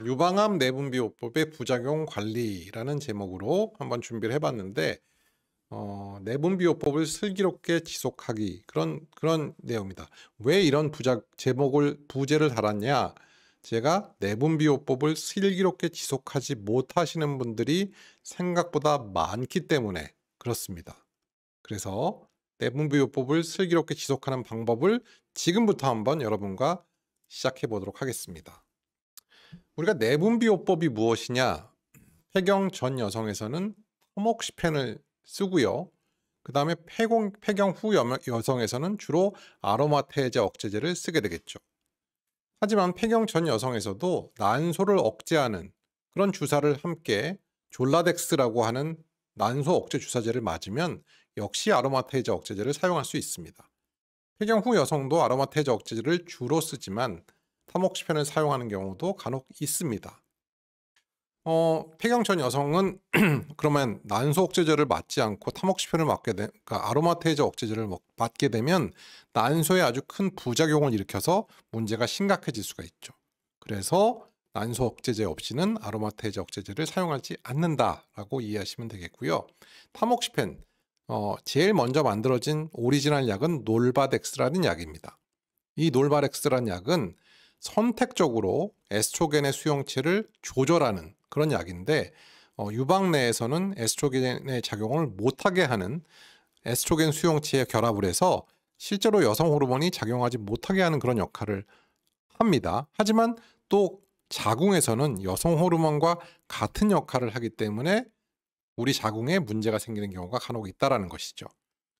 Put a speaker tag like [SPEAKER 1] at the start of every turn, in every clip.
[SPEAKER 1] 유방암 내분비요법의 부작용 관리라는 제목으로 한번 준비를 해봤는데 내분비요법을 슬기롭게 지속하기 그런 내용입니다. 왜 이런 부제를 달았냐? 제가 내분비요법을 슬기롭게 지속하지 못하시는 분들이 생각보다 많기 때문에 그렇습니다. 그래서 내분비요법을 슬기롭게 지속하는 방법을 지금부터 한번 여러분과 시작해 보도록 하겠습니다. 우리가 내분비요법이 무엇이냐? 폐경 전 여성에서는 타모ක්시펜을 쓰고요. 그 다음에 폐경 후 여성에서는 주로 아로마테이제 억제제를 쓰게 되겠죠. 하지만 폐경 전 여성에서도 난소를 억제하는 그런 주사를 함께 졸라덱스라고 하는 난소 억제 주사제를 맞으면 역시 아로마테이제 억제제를 사용할 수 있습니다. 폐경 후 여성도 아로마테이제 억제제를 주로 쓰지만 타모ක්시펜을 사용하는 경우도 간혹 있습니다. 폐경 전 여성은 그러면 난소 억제제를 맞지 않고 타모ක්시펜을 그러니까 아로마테이제 억제제를 맞게 되면 난소에 아주 큰 부작용을 일으켜서 문제가 심각해질 수가 있죠. 그래서 난소 억제제 없이는 아로마테이제 억제제를 사용하지 않는다라고 이해하시면 되겠고요. 타모ක්시펜, 제일 먼저 만들어진 오리지널 약은 놀바덱스라는 약입니다. 이 놀바덱스라는 약은 선택적으로 에스트로겐의 수용체를 조절하는 그런 약인데 유방 내에서는 에스트로겐의 작용을 못하게 하는 에스트로겐 수용체에 결합을 해서 실제로 여성 호르몬이 작용하지 못하게 하는 그런 역할을 합니다. 하지만 또 자궁에서는 여성 호르몬과 같은 역할을 하기 때문에 우리 자궁에 문제가 생기는 경우가 간혹 있다라는 것이죠.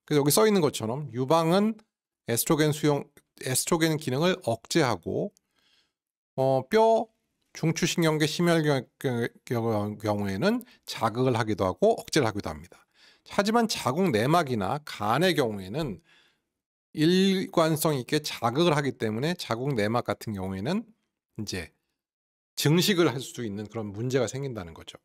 [SPEAKER 1] 그래서 여기 써 있는 것처럼 유방은 에스트로겐 기능을 억제하고 뼈 중추신경계 심혈 경우에는 자극을 하기도 하고 억제를 하기도 합니다. 하지만 자궁 내막이나 간의 경우에는 일관성 있게 자극을 하기 때문에 자궁 내막 같은 경우에는 이제 증식을 할 수 있는 그런 문제가 생긴다는 거죠.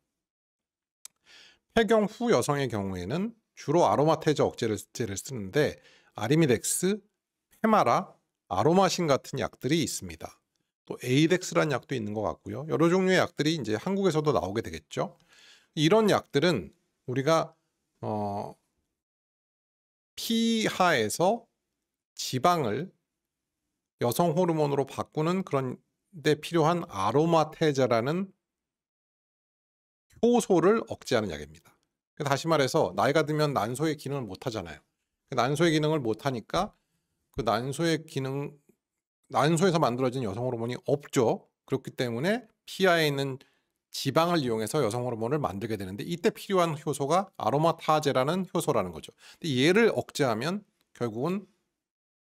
[SPEAKER 1] 폐경 후 여성의 경우에는 주로 아로마테이제 억제제를 쓰는데 아리미덱스, 페마라, 아로마신 같은 약들이 있습니다. 또 에이덱스라는 약도 있는 것 같고요. 여러 종류의 약들이 이제 한국에서도 나오게 되겠죠. 이런 약들은 우리가 피하에서 지방을 여성 호르몬으로 바꾸는 그런 데 필요한 아로마테이제라는 효소를 억제하는 약입니다. 다시 말해서 나이가 들면 난소의 기능을 못 하잖아요. 난소의 기능을 못 하니까 그 난소에서 만들어진 여성 호르몬이 없죠. 그렇기 때문에 피하에 있는 지방을 이용해서 여성 호르몬을 만들게 되는데 이때 필요한 효소가 아로마타제라는 효소라는 거죠. 근데 얘를 억제하면 결국은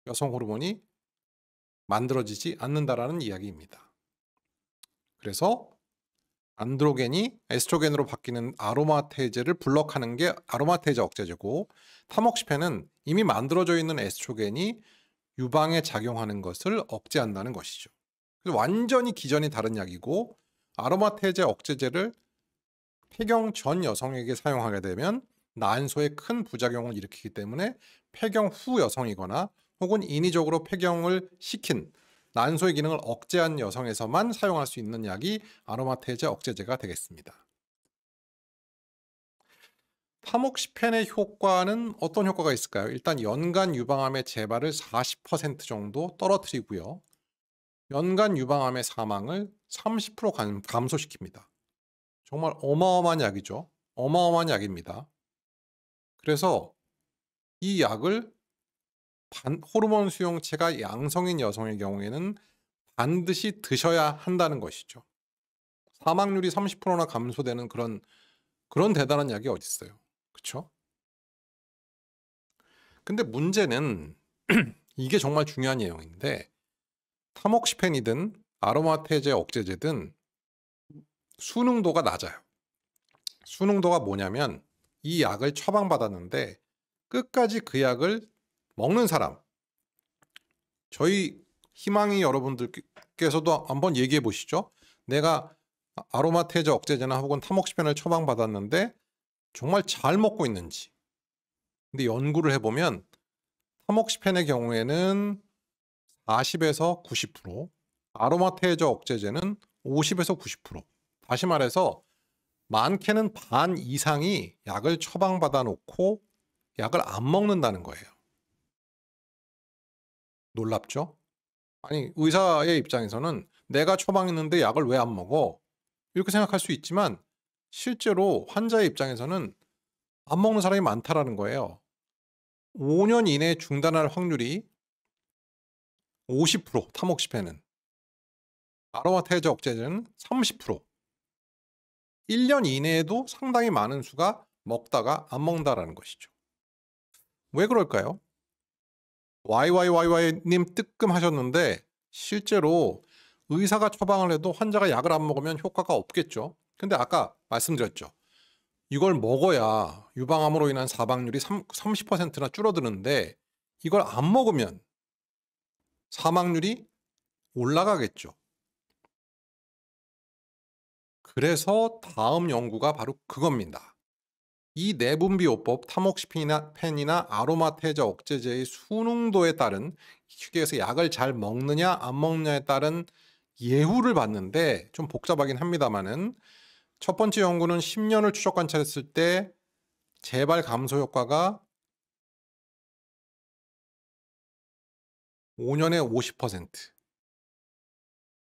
[SPEAKER 1] 여성 호르몬이 만들어지지 않는다라는 이야기입니다. 그래서 안드로겐이 에스트로겐으로 바뀌는 아로마테이제를 블럭하는 게 아로마테이제 억제제고, 타모ක්시펜은 이미 만들어져 있는 에스트로겐이 유방에 작용하는 것을 억제한다는 것이죠. 그래서 완전히 기전이 다른 약이고, 아로마테이제 억제제를 폐경 전 여성에게 사용하게 되면 난소에 큰 부작용을 일으키기 때문에 폐경 후 여성이거나 혹은 인위적으로 폐경을 시킨 난소의 기능을 억제한 여성에서만 사용할 수 있는 약이 아로마테이제 억제제가 되겠습니다. 타모ක්시펜의 효과는 어떤 효과가 있을까요? 일단 연간 유방암의 재발을 40% 정도 떨어뜨리고요. 연간 유방암의 사망을 30% 감소시킵니다. 정말 어마어마한 약이죠. 어마어마한 약입니다. 그래서 이 약을 호르몬 수용체가 양성인 여성의 경우에는 반드시 드셔야 한다는 것이죠. 사망률이 30%나 감소되는 그런 대단한 약이 어디 있어요. 그렇죠? 근데 문제는 이게 정말 중요한 내용인데, 타모ක්시펜이든 아로마테이제 억제제든 수능도가 낮아요. 수능도가 뭐냐면 이 약을 처방받았는데 끝까지 그 약을 먹는 사람, 저희 희망이 여러분들께서도 한번 얘기해 보시죠. 내가 아로마테이제 억제제나 혹은 타모ක්시펜을 처방받았는데 정말 잘 먹고 있는지. 근데 연구를 해보면 타모ක්시펜의 경우에는 40에서 90%, 아로마테이제 억제제는 50에서 90%. 다시 말해서 많게는 반 이상이 약을 처방받아 놓고 약을 안 먹는다는 거예요. 놀랍죠? 아니, 의사의 입장에서는 '내가 처방했는데 약을 왜 안 먹어?' 이렇게 생각할 수 있지만 실제로 환자의 입장에서는 안 먹는 사람이 많다라는 거예요. 5년 이내에 중단할 확률이 50%, 타모xifen 아로마테이저 억제제는 30%, 1년 이내에도 상당히 많은 수가 먹다가 안 먹는다라는 것이죠. 왜 그럴까요? YYYY님 뜨끔하셨는데 실제로 의사가 처방을 해도 환자가 약을 안 먹으면 효과가 없겠죠. 근데 아까 말씀드렸죠. 이걸 먹어야 유방암으로 인한 사망률이 30%나 줄어드는데 이걸 안 먹으면 사망률이 올라가겠죠. 그래서 다음 연구가 바로 그겁니다. 이 내분비요법 타목시펜이나 아로마테이저 억제제의 수능도에 따른 휴게에서 약을 잘 먹느냐 안 먹느냐에 따른 예후를 봤는데 좀 복잡하긴 합니다만은 첫 번째 연구는 10년을 추적 관찰했을 때 재발 감소 효과가 5년에 50%.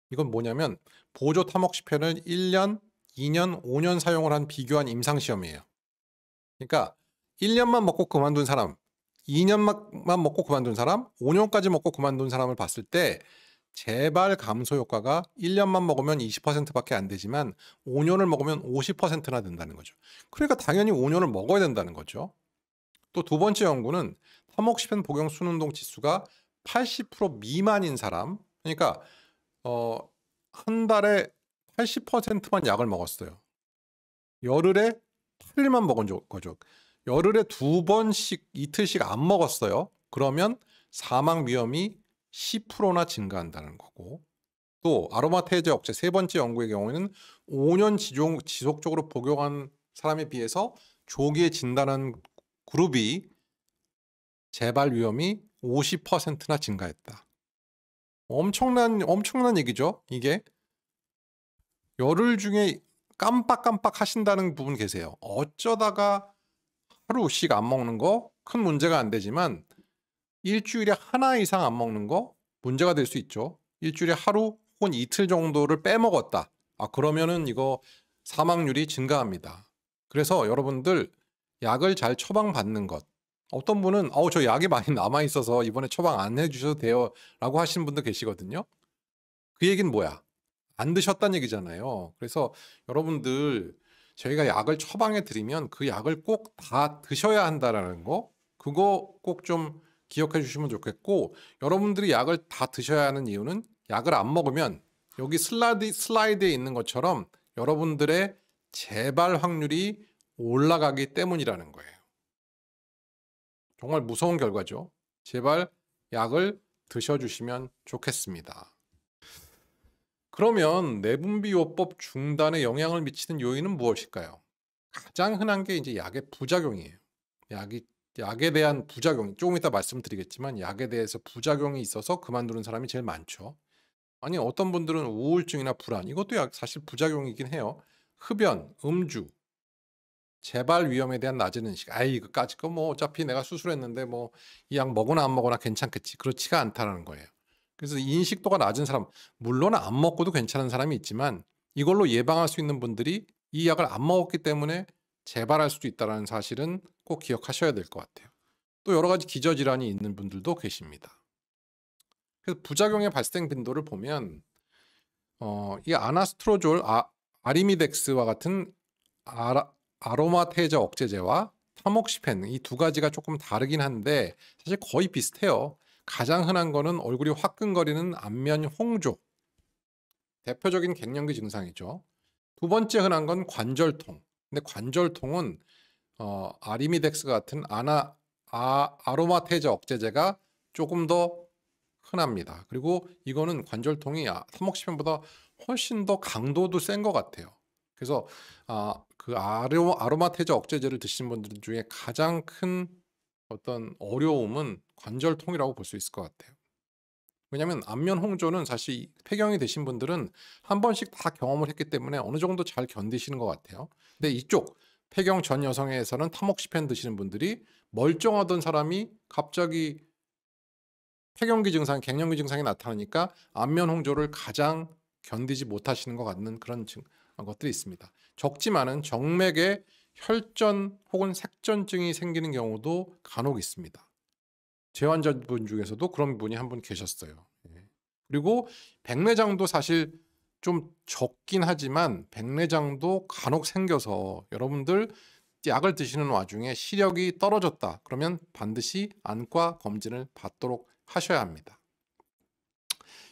[SPEAKER 1] 이건 뭐냐면 보조 타목시펜을 1년, 2년, 5년 사용을 한 비교한 임상 시험이에요. 그러니까 1년만 먹고 그만둔 사람, 2년만 먹고 그만둔 사람, 5년까지 먹고 그만둔 사람을 봤을 때 재발 감소 효과가 1년만 먹으면 20%밖에 안 되지만 5년을 먹으면 50%나 된다는 거죠. 그러니까 당연히 5년을 먹어야 된다는 거죠. 또 두 번째 연구는 타목시펜 복용 순운동 지수가 80% 미만인 사람, 그러니까 한 달에 80%만 약을 먹었어요. 열흘에 8일만 먹은 거죠. 열흘에 2번씩 이틀씩 안 먹었어요. 그러면 사망 위험이 10%나 증가한다는 거고, 또 아로마테이저 억제 세 번째 연구의 경우에는 5년 지속적으로 복용한 사람에 비해서 조기에 진단한 그룹이 재발 위험이 50%나 증가했다. 엄청난 얘기죠. 이게 열흘 중에 깜빡깜빡 하신다는 부분 계세요. 어쩌다가 하루씩 안 먹는 거 큰 문제가 안 되지만 일주일에 하나 이상 안 먹는 거 문제가 될 수 있죠. 일주일에 하루 혹은 이틀 정도를 빼먹었다. 그러면은 이거 사망률이 증가합니다. 그래서 여러분들 약을 잘 처방받는 것. 어떤 분은 저 약이 많이 남아 있어서 이번에 처방 안 해 주셔도 돼요라고 하시는 분도 계시거든요. 그 얘기는 뭐야? 안 드셨다는 얘기잖아요. 그래서 여러분들 저희가 약을 처방해 드리면 그 약을 꼭 다 드셔야 한다라는 거, 그거 꼭 좀 기억해 주시면 좋겠고, 여러분들이 약을 다 드셔야 하는 이유는 약을 안 먹으면 여기 슬라이드에 있는 것처럼 여러분들의 재발 확률이 올라가기 때문이라는 거예요. 정말 무서운 결과죠. 제발 약을 드셔주시면 좋겠습니다. 그러면 내분비요법 중단에 영향을 미치는 요인은 무엇일까요? 가장 흔한 게 이제 약의 부작용이에요. 약에 대한 부작용, 조금 이따 말씀드리겠지만 약에 대해서 부작용이 있어서 그만두는 사람이 제일 많죠. 아니, 어떤 분들은 우울증이나 불안, 이것도 사실 부작용이긴 해요. 흡연, 음주, 재발 위험에 대한 낮은 인식. 그까짓 거 뭐 어차피 내가 수술했는데 뭐 이 약 먹거나 안 먹거나 괜찮겠지. 그렇지가 않다라는 거예요. 그래서 인식도가 낮은 사람, 물론 안 먹고도 괜찮은 사람이 있지만 이걸로 예방할 수 있는 분들이 이 약을 안 먹었기 때문에 재발할 수도 있다는 사실은 꼭 기억하셔야 될 것 같아요. 또 여러 가지 기저질환이 있는 분들도 계십니다. 그래서 부작용의 발생 빈도를 보면 이 아나스트로졸, 아리미덱스와 같은 아로마테이저 억제제와 타목시펜, 이 두 가지가 조금 다르긴 한데 사실 거의 비슷해요. 가장 흔한 거는 얼굴이 화끈거리는 안면 홍조, 대표적인 갱년기 증상이죠. 두 번째 흔한 건 관절통. 근데 관절통은 아리미덱스 같은 아로마테이저 억제제가 조금 더 흔합니다. 그리고 이거는 관절통이 타목시펜보다 훨씬 더 강도도 센 것 같아요. 그래서 그 아로마테이저 억제제를 드시는 분들 중에 가장 큰 어떤 어려움은 관절통이라고 볼 수 있을 것 같아요. 왜냐하면 안면 홍조는 사실 폐경이 되신 분들은 한 번씩 다 경험을 했기 때문에 어느 정도 잘 견디시는 것 같아요. 근데 이쪽 폐경 전 여성에서는 타모xifen 드시는 분들이 멀쩡하던 사람이 갑자기 폐경기 증상, 갱년기 증상이 나타나니까 안면 홍조를 가장 견디지 못하시는 것 같는 그런 것들이 있습니다. 적지만은 정맥에 혈전 혹은 색전증이 생기는 경우도 간혹 있습니다. 제 환자분 중에서도 그런 분이 한 분 계셨어요. 예. 그리고 백내장도 사실 좀 적긴 하지만 백내장도 간혹 생겨서 여러분들 약을 드시는 와중에 시력이 떨어졌다 그러면 반드시 안과 검진을 받도록 하셔야 합니다.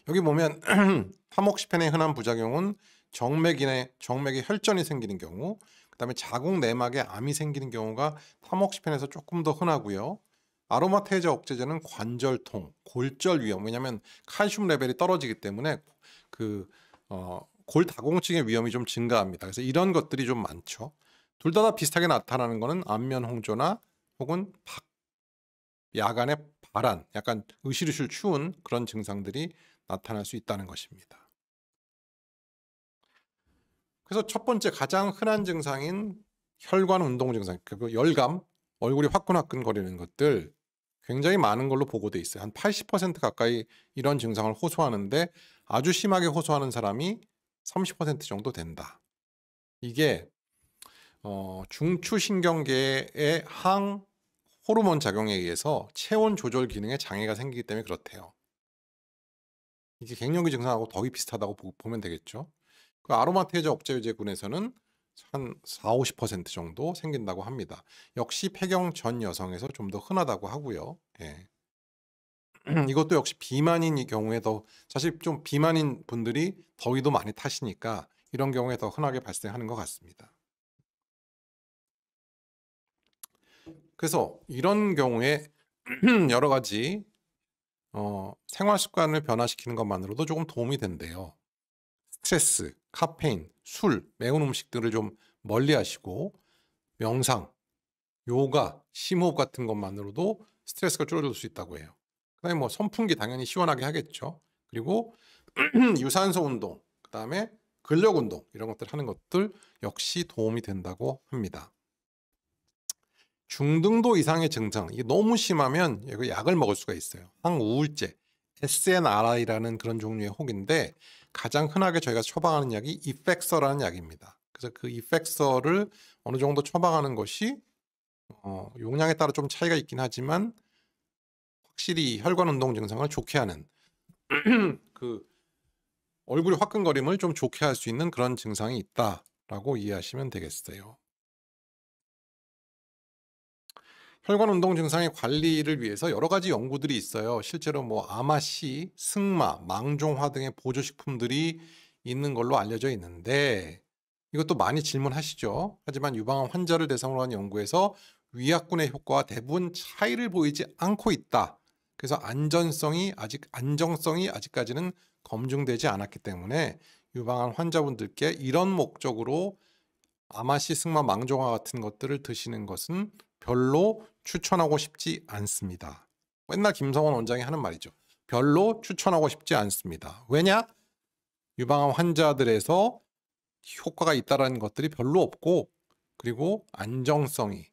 [SPEAKER 1] 여기 보면 타모xi펜의 흔한 부작용은 정맥에 혈전이 생기는 경우, 그다음에 자궁 내막에 암이 생기는 경우가 타모xi펜에서 조금 더 흔하고요. 아로마테이저 억제제는 관절통, 골절 위험, 왜냐하면 칼슘 레벨이 떨어지기 때문에 골다공증의 위험이 좀 증가합니다. 그래서 이런 것들이 좀 많죠. 둘 다 비슷하게 나타나는 것은 안면 홍조나 혹은 야간의 발한, 약간 으실으실 추운 그런 증상들이 나타날 수 있다는 것입니다. 그래서 첫 번째 가장 흔한 증상인 혈관 운동 증상, 그 열감, 얼굴이 화끈화끈거리는 것들 굉장히 많은 걸로 보고돼 있어요. 한 80% 가까이 이런 증상을 호소하는데 아주 심하게 호소하는 사람이 30% 정도 된다. 이게 중추신경계의 호르몬 작용에 의해서 체온 조절 기능에 장애가 생기기 때문에 그렇대요. 이게 갱년기 증상하고 거의 비슷하다고 보면 되겠죠. 그 아로마테이저 억제제군에서는 한 40~50% 정도 생긴다고 합니다. 역시 폐경 전 여성에서 좀 더 흔하다고 하고요. 예. 이것도 역시 비만인 경우에 더, 사실 좀 비만인 분들이 더위도 많이 타시니까 이런 경우에 더 흔하게 발생하는 것 같습니다. 그래서 이런 경우에 여러 가지 생활 습관을 변화시키는 것만으로도 조금 도움이 된대요. 스트레스, 카페인, 술, 매운 음식들을 좀 멀리 하시고 명상, 요가, 심호흡 같은 것만으로도 스트레스가 줄어들 수 있다고 해요. 그다음에 뭐 선풍기 당연히 시원하게 하겠죠. 그리고 유산소 운동, 그다음에 근력 운동 이런 것들 하는 것들 역시 도움이 된다고 합니다. 중등도 이상의 증상, 이게 너무 심하면 약을 먹을 수가 있어요. 항우울제, SNRI라는 그런 종류의 혹인데 가장 흔하게 저희가 처방하는 약이 이펙서라는 약입니다. 그래서 그 이펙서를 어느 정도 처방하는 것이 용량에 따라 좀 차이가 있긴 하지만 확실히 혈관 운동 증상을 좋게 하는 그 얼굴이 화끈거림을 좀 좋게 할 수 있는 그런 증상이 있다라고 이해하시면 되겠어요. 혈관 운동 증상의 관리를 위해서 여러 가지 연구들이 있어요. 실제로 뭐 아마씨, 승마, 망종화 등의 보조식품들이 있는 걸로 알려져 있는데 이것도 많이 질문하시죠. 하지만 유방암 환자를 대상으로 한 연구에서 위약군의 효과와 대부분 차이를 보이지 않고 있다. 그래서 안정성이 아직까지는 검증되지 않았기 때문에 유방암 환자분들께 이런 목적으로 아마씨, 승마, 망종화 같은 것들을 드시는 것은 별로 추천하고 싶지 않습니다. 맨날 김성원 원장이 하는 말이죠. 별로 추천하고 싶지 않습니다. 왜냐? 유방암 환자들에서 효과가 있다는 것들이 별로 없고, 그리고 안정성이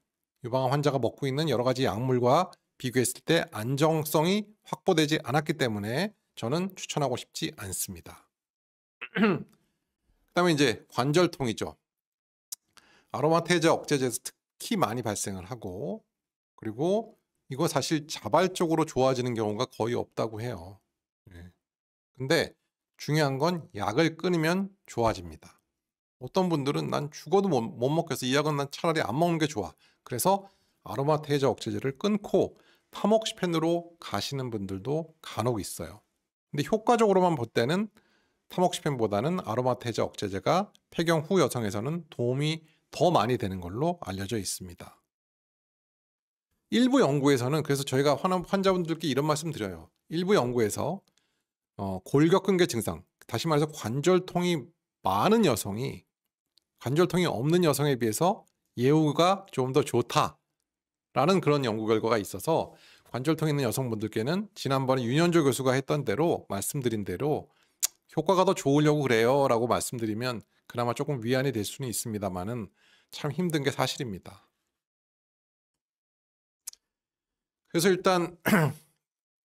[SPEAKER 1] 유방암 환자가 먹고 있는 여러 가지 약물과 비교했을 때 안정성이 확보되지 않았기 때문에 저는 추천하고 싶지 않습니다. 그다음에 이제 관절통이죠. 아로마테이저 억제제에서 특히 많이 발생을 하고, 그리고 이거 사실 자발적으로 좋아지는 경우가 거의 없다고 해요. 근데 중요한 건 약을 끊으면 좋아집니다. 어떤 분들은 난 죽어도 못 먹겠어, 이 약은 난 차라리 안 먹는 게 좋아, 그래서 아로마테이저 억제제를 끊고 타모xi펜으로 가시는 분들도 간혹 있어요. 근데 효과적으로만 볼 때는 타모xi펜보다는 아로마테이저 억제제가 폐경 후 여성에서는 도움이 더 많이 되는 걸로 알려져 있습니다. 일부 연구에서는, 그래서 저희가 환자분들께 이런 말씀 드려요. 일부 연구에서 골격근개 증상, 다시 말해서 관절통이 많은 여성이 관절통이 없는 여성에 비해서 예후가 좀 더 좋다라는 그런 연구 결과가 있어서 관절통 있는 여성분들께는 지난번에 윤현조 교수가 했던 대로 말씀드린 대로 효과가 더 좋으려고 그래요 라고 말씀드리면 그나마 조금 위안이 될 수는 있습니다만은 참 힘든 게 사실입니다. 그래서 일단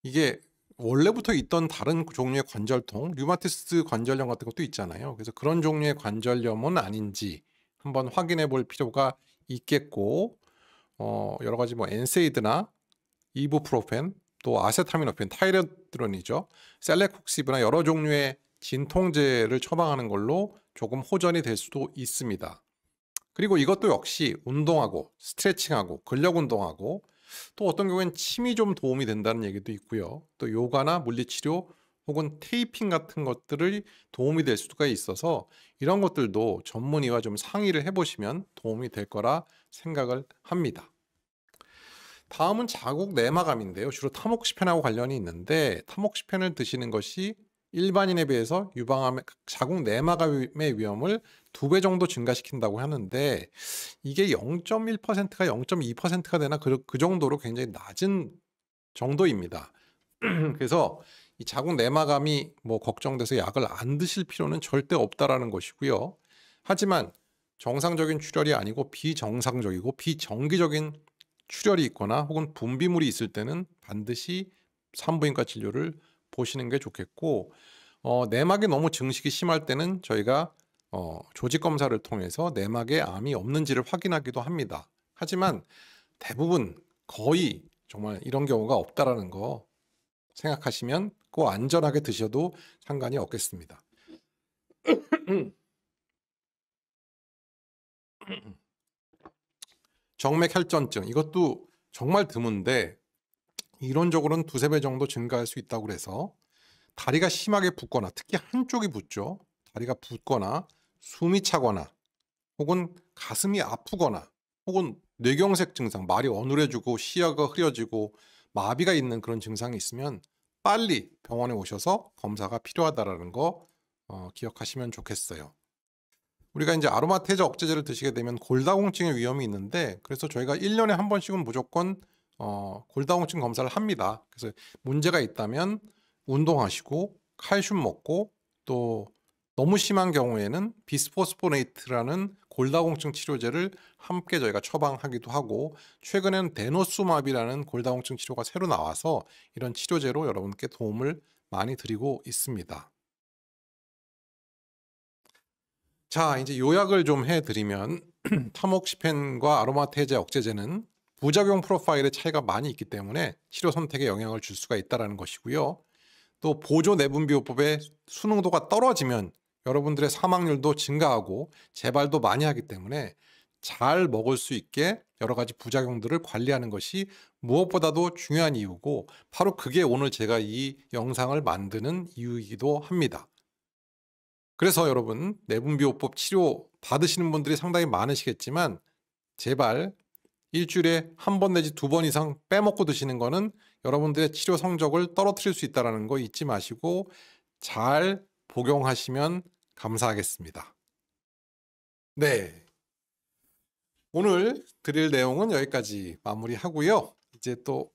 [SPEAKER 1] 이게 원래부터 있던 다른 종류의 관절통, 류마티스 관절염 같은 것도 있잖아요. 그래서 그런 종류의 관절염은 아닌지 한번 확인해 볼 필요가 있겠고, 여러 가지 뭐 엔세이드나 이부프로펜, 또 아세타미노펜, 타이레드론이죠. 셀레콕시브나 여러 종류의 진통제를 처방하는 걸로 조금 호전이 될 수도 있습니다. 그리고 이것도 역시 운동하고 스트레칭하고 근력 운동하고 또 어떤 경우에는 침이 좀 도움이 된다는 얘기도 있고요. 또 요가나 물리치료 혹은 테이핑 같은 것들이 도움이 될 수가 있어서 이런 것들도 전문의와 좀 상의를 해보시면 도움이 될 거라 생각을 합니다. 다음은 자국 내마감인데요. 주로 타모크시펜하고 관련이 있는데 타모크시펜을 드시는 것이 일반인에 비해서 자국 내마감의 위험을 2배 정도 증가시킨다고 하는데 이게 0.1%가 0.2%가 되나 그 정도로 굉장히 낮은 정도입니다. 그래서 이 자국 내마감이 뭐 걱정돼서 약을 안 드실 필요는 절대 없다라는 것이고요. 하지만 정상적인 출혈이 아니고 비정상적이고 비정기적인 출혈이 있거나 혹은 분비물이 있을 때는 반드시 산부인과 진료를 보시는 게 좋겠고 내막이 너무 증식이 심할 때는 저희가 조직 검사를 통해서 내막에 암이 없는지를 확인하기도 합니다. 하지만 대부분 거의 정말 이런 경우가 없다라는 거 생각하시면 꼭 안전하게 드셔도 상관이 없겠습니다. 정맥혈전증 이것도 정말 드문데 이론적으로는 2~3배 정도 증가할 수 있다고 그래서 다리가 심하게 붓거나 특히 한쪽이 붓죠. 다리가 붓거나 숨이 차거나 혹은 가슴이 아프거나 혹은 뇌경색 증상, 말이 어눌해지고 시야가 흐려지고 마비가 있는 그런 증상이 있으면 빨리 병원에 오셔서 검사가 필요하다는 거 기억하시면 좋겠어요. 우리가 이제 아로마테이저 억제제를 드시게 되면 골다공증의 위험이 있는데 그래서 저희가 1년에 한 번씩은 무조건 골다공증 검사를 합니다. 그래서 문제가 있다면 운동하시고 칼슘 먹고 또 너무 심한 경우에는 비스포스포네이트라는 골다공증 치료제를 함께 저희가 처방하기도 하고 최근에는 데노수마비라는 골다공증 치료가 새로 나와서 이런 치료제로 여러분께 도움을 많이 드리고 있습니다. 자, 이제 요약을 좀 해드리면 타모크시펜과 아로마테이저 억제제는 부작용 프로파일의 차이가 많이 있기 때문에 치료 선택에 영향을 줄 수가 있다는 것이고요. 또 보조 내분비요법의 수능도가 떨어지면 여러분들의 사망률도 증가하고 재발도 많이 하기 때문에 잘 먹을 수 있게 여러 가지 부작용들을 관리하는 것이 무엇보다도 중요한 이유고 바로 그게 오늘 제가 이 영상을 만드는 이유이기도 합니다. 그래서 여러분 내분비요법 치료 받으시는 분들이 상당히 많으시겠지만 제발 일주일에 1번 내지 2번 이상 빼먹고 드시는 거는 여러분들의 치료 성적을 떨어뜨릴 수 있다는 거 잊지 마시고 잘 복용하시면 감사하겠습니다. 네, 오늘 드릴 내용은 여기까지 마무리하고요. 이제 또